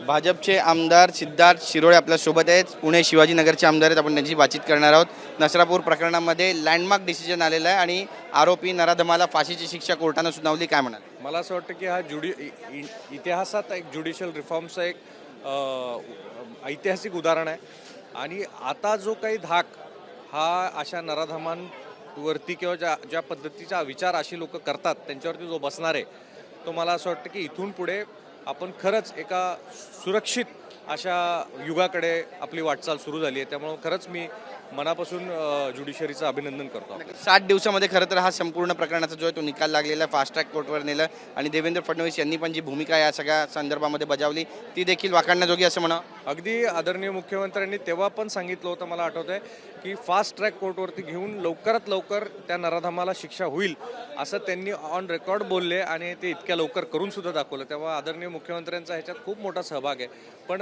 भाजपचे आमदार सिद्धार्थ शिरोळे आपल्यासोबत आहेत. पुणे शिवाजीनगरचे आमदार आहेत. आपण त्यांची बातचीत करणार आहोत. नसरापूर प्रकरणामध्ये लँडमार्क डिसिजन आलेला आहे आणि आरोपी नराधमाला फाशीची शिक्षा कोर्टानं सुनावली. काय म्हणाल? मला असं वाटतं की हा इतिहासात एक ज्युडिशियल रिफॉर्मचं एक ऐतिहासिक उदाहरण आहे. आणि आता जो काही धाक हा अशा नराधमांवरती किंवा ज्या पद्धतीचा विचार अशी लोक करतात त्यांच्यावरती जो बसणार आहे, तो मला असं वाटतं की इथून पुढे आपण खरंच एका सुरक्षित अशा युगाकडे आपली वाटचाल सुरू झाली आहे. त्यामुळं खरंच मी मनापासून ज्युडिशरीचं अभिनंदन करतो. 60 दिवसामध्ये खरं तर हा संपूर्ण प्रकरणाचा जो आहे तो निकाल लागलेला आहे. फास्ट ट्रॅक कोर्टवर नेलं आणि देवेंद्र फडणवीस यांनी पण जी भूमिका या सगळ्या संदर्भामध्ये बजावली ती देखील वाखाणण्याजोगी असं म्हणा. अगदी आदरणीय मुख्यमंत्र्यांनी तेव्हा पण सांगितलं होतं, मला आठवतं आहे की फास्ट ट्रॅक कोर्टवरती घेऊन लवकरात लवकर त्या नराधमाला शिक्षा होईल असं त्यांनी ऑन रेकॉर्ड बोलले आणि ते इतक्या लवकर करून सुद्धा दाखवलं. तेव्हा आदरणीय मुख्यमंत्र्यांचा ह्याच्यात खूप मोठा सहभाग आहे. पण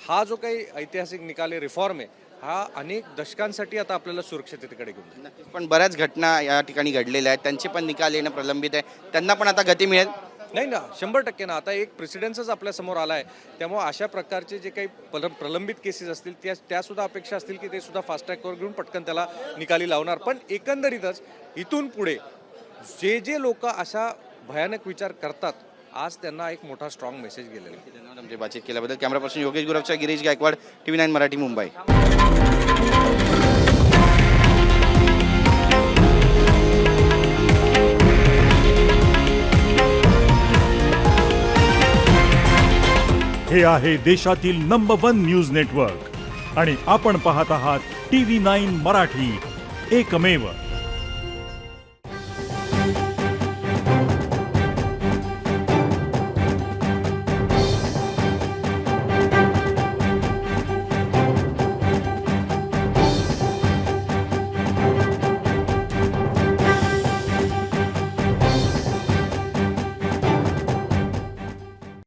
हा जो काही ऐतिहासिक निकाल आहे, रिफॉर्म आहे, हा अनेक दशकांसाठी आता आपल्याला सुरक्षिततेकडे घेऊन जाईल. पण बऱ्याच घटना या ठिकाणी घडलेल्या आहेत, त्यांचे पण निकाल येणं प्रलंबित आहे. त्यांना पण आता गती मिळेल. नाही ना, 100% ना. आता एक प्रेसिडेन्सच आपल्या समोर आला आहे. त्यामुळे अशा प्रकारचे जे काही प्रलंबित केसेस असतील त्या सुद्धा अपेक्षा असतील की ते सुद्धा फास्ट ट्रॅकवर घेऊन पटकन त्याला निकाली लावणार. पण एकंदरीतच इथून पुढे जे लोक अशा भयानक विचार करतात, आज त्यांना एक मोठा स्ट्रॉंग मेसेज गेलेला आहे. धन्यवाद आमची बातचीत केल्याबद्दल. कॅमेरा पर्सन योगेश गुरवचा, गिरीश गायकवाड, TV9 मराठी, मुंबई. हे आहे देशातील नंबर 1 न्यूज नेटवर्क आणि आपण पाहत आहात TV9 मराठी, एकमेव.